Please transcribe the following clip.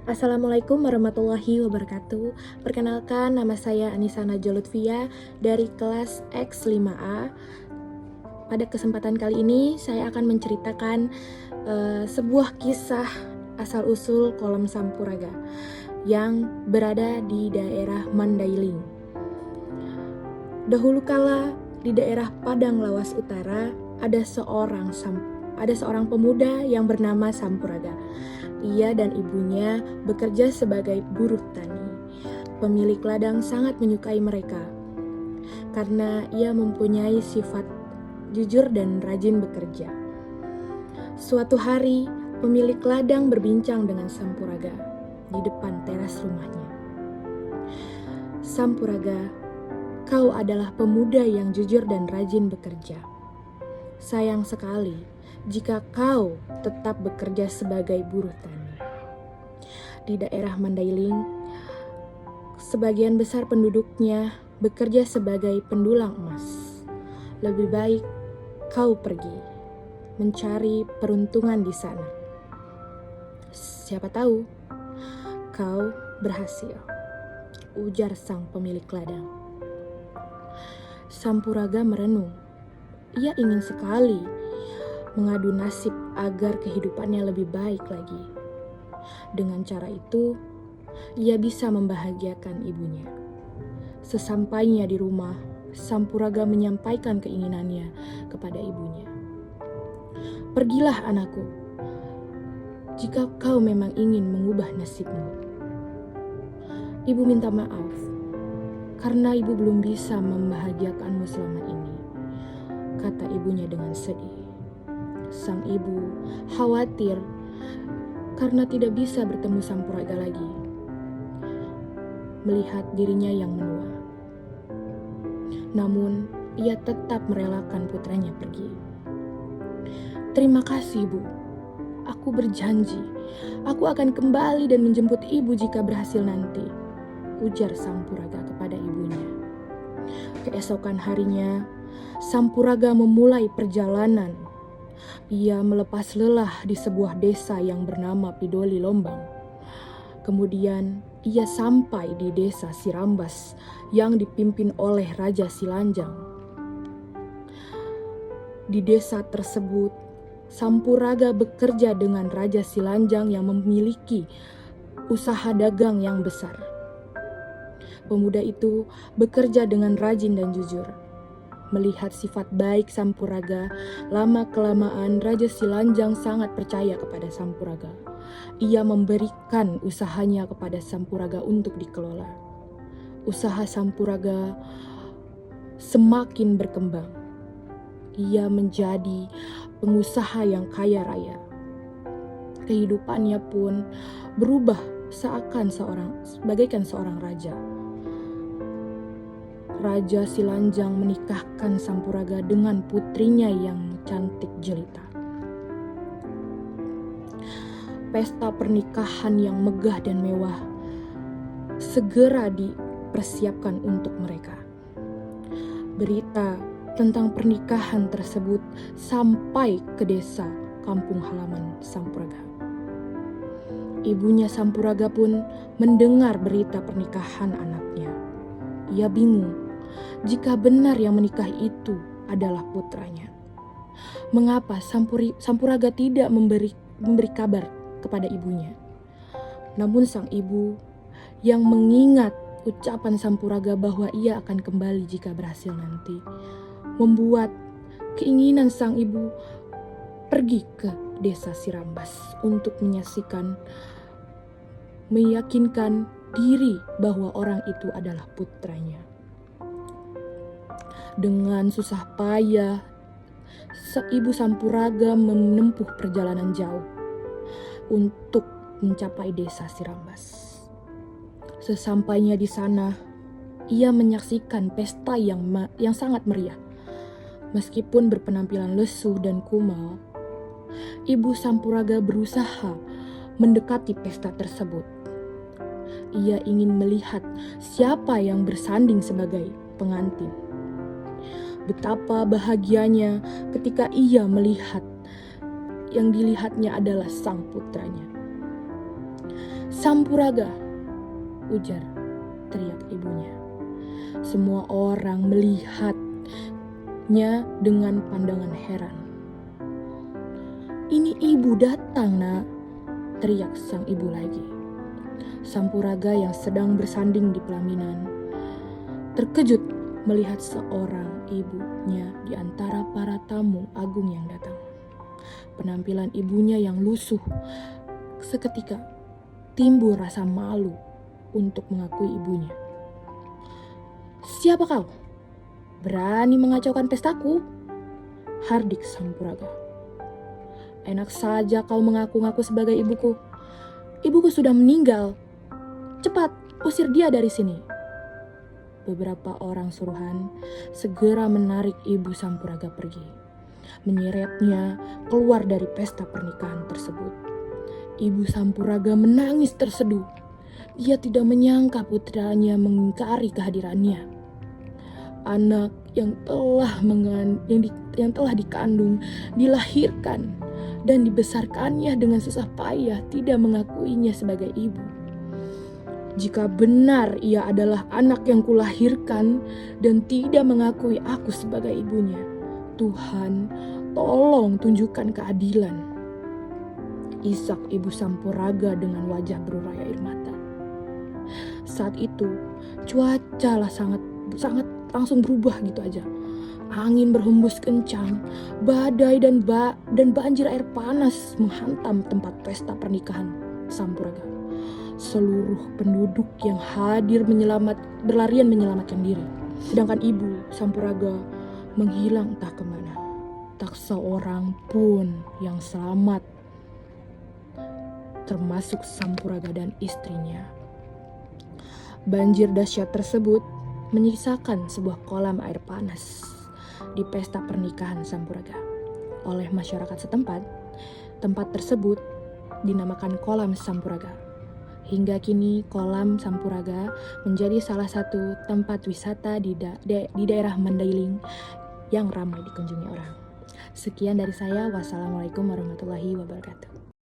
Assalamualaikum warahmatullahi wabarakatuh. Perkenalkan, nama saya Anissa Najwa Lutfia dari kelas X5A. Pada kesempatan kali ini saya akan menceritakan sebuah kisah asal-usul Kolom Sampuraga yang berada di daerah Mandailing. Dahulu kala di daerah Padang Lawas Utara ada seorang pemuda yang bernama Sampuraga. Ia dan ibunya bekerja sebagai buruh tani. Pemilik ladang sangat menyukai mereka karena ia mempunyai sifat jujur dan rajin bekerja. Suatu hari, pemilik ladang berbincang dengan Sampuraga di depan teras rumahnya. "Sampuraga, kau adalah pemuda yang jujur dan rajin bekerja. Sayang sekali jika kau tetap bekerja sebagai buruh tani. Di daerah Mandailing, sebagian besar penduduknya bekerja sebagai pendulang emas. Lebih baik kau pergi mencari peruntungan di sana. Siapa tahu kau berhasil," ujar sang pemilik ladang. Sampuraga merenung. Ia ingin sekali mengadu nasib agar kehidupannya lebih baik lagi. Dengan cara itu, ia bisa membahagiakan ibunya. Sesampainya di rumah, Sampuraga menyampaikan keinginannya kepada ibunya. "Pergilah anakku, jika kau memang ingin mengubah nasibmu. Ibu minta maaf, karena ibu belum bisa membahagiakanmu selama ini," kata ibunya dengan sedih. Sang ibu khawatir karena tidak bisa bertemu Sampuraga lagi, melihat dirinya yang menua. Namun, ia tetap merelakan putranya pergi. "Terima kasih, Bu. Aku berjanji, aku akan kembali dan menjemput ibu jika berhasil nanti," ujar Sampuraga kepada ibunya. Keesokan harinya, Sampuraga memulai perjalanan. Ia melepas lelah di sebuah desa yang bernama Pidoli Lombang. Kemudian ia sampai di desa Sirambas yang dipimpin oleh Raja Silanjang. Di desa tersebut, Sampuraga bekerja dengan Raja Silanjang yang memiliki usaha dagang yang besar. Pemuda itu bekerja dengan rajin dan jujur. Melihat sifat baik Sampuraga, lama-kelamaan Raja Silanjang sangat percaya kepada Sampuraga. Ia memberikan usahanya kepada Sampuraga untuk dikelola. Usaha Sampuraga semakin berkembang. Ia menjadi pengusaha yang kaya raya. Kehidupannya pun berubah bagaikan seorang raja. Raja Silanjang menikahkan Sampuraga dengan putrinya yang cantik jelita. Pesta pernikahan yang megah dan mewah segera dipersiapkan untuk mereka. Berita tentang pernikahan tersebut sampai ke desa kampung halaman Sampuraga. Ibunya Sampuraga pun mendengar berita pernikahan anaknya. Ia bingung jika benar yang menikah itu adalah putranya. Mengapa Sampuraga tidak memberi kabar kepada ibunya? Namun sang ibu yang mengingat ucapan Sampuraga bahwa ia akan kembali jika berhasil nanti, membuat keinginan sang ibu pergi ke desa Sirambas untuk meyakinkan diri bahwa orang itu adalah putranya. Dengan susah payah, ibu Sampuraga menempuh perjalanan jauh untuk mencapai desa Sirambas. Sesampainya di sana, ia menyaksikan pesta yang sangat meriah. Meskipun berpenampilan lesu dan kumal, ibu Sampuraga berusaha mendekati pesta tersebut. Ia ingin melihat siapa yang bersanding sebagai pengantin. Betapa bahagianya ketika ia melihat yang dilihatnya adalah sang putranya. "Sampuraga!" ujar teriak ibunya. Semua orang melihatnya dengan pandangan heran. "Ini ibu datang, Nak!" teriak sang ibu lagi. Sampuraga yang sedang bersanding di pelaminan terkejut melihat seorang ibunya di antara para tamu agung yang datang. Penampilan ibunya yang lusuh, seketika timbul rasa malu untuk mengakui ibunya. "Siapa kau? Berani mengacaukan pestaku?" hardik Sampuraga. "Enak saja kau mengaku-ngaku sebagai ibuku. Ibuku sudah meninggal. Cepat, usir dia dari sini." Beberapa orang suruhan segera menarik ibu Sampuraga pergi, menyeretnya keluar dari pesta pernikahan tersebut. Ibu Sampuraga menangis terseduh. Ia tidak menyangka putranya mengingkari kehadirannya. Anak yang telah dikandung, dilahirkan, dan dibesarkannya dengan susah payah tidak mengakuinya sebagai ibu. Jika benar ia adalah anak yang kulahirkan dan tidak mengakui aku sebagai ibunya, Tuhan, tolong tunjukkan keadilan. Isak ibu Sampuraga dengan wajah berurai air mata. Saat itu cuaca sangat langsung berubah gitu aja. Angin berhembus kencang, badai dan banjir air panas menghantam tempat pesta pernikahan Sampuraga. Seluruh penduduk yang hadir berlarian menyelamatkan diri. Sedangkan ibu Sampuraga menghilang entah kemana. Tak seorang pun yang selamat, termasuk Sampuraga dan istrinya. Banjir dahsyat tersebut menyisakan sebuah kolam air panas di pesta pernikahan Sampuraga. Oleh masyarakat setempat, tempat tersebut dinamakan Kolam Sampuraga. Hingga kini Kolam Sampuraga menjadi salah satu tempat wisata di daerah Mandailing yang ramai dikunjungi orang. Sekian dari saya. Wassalamualaikum warahmatullahi wabarakatuh.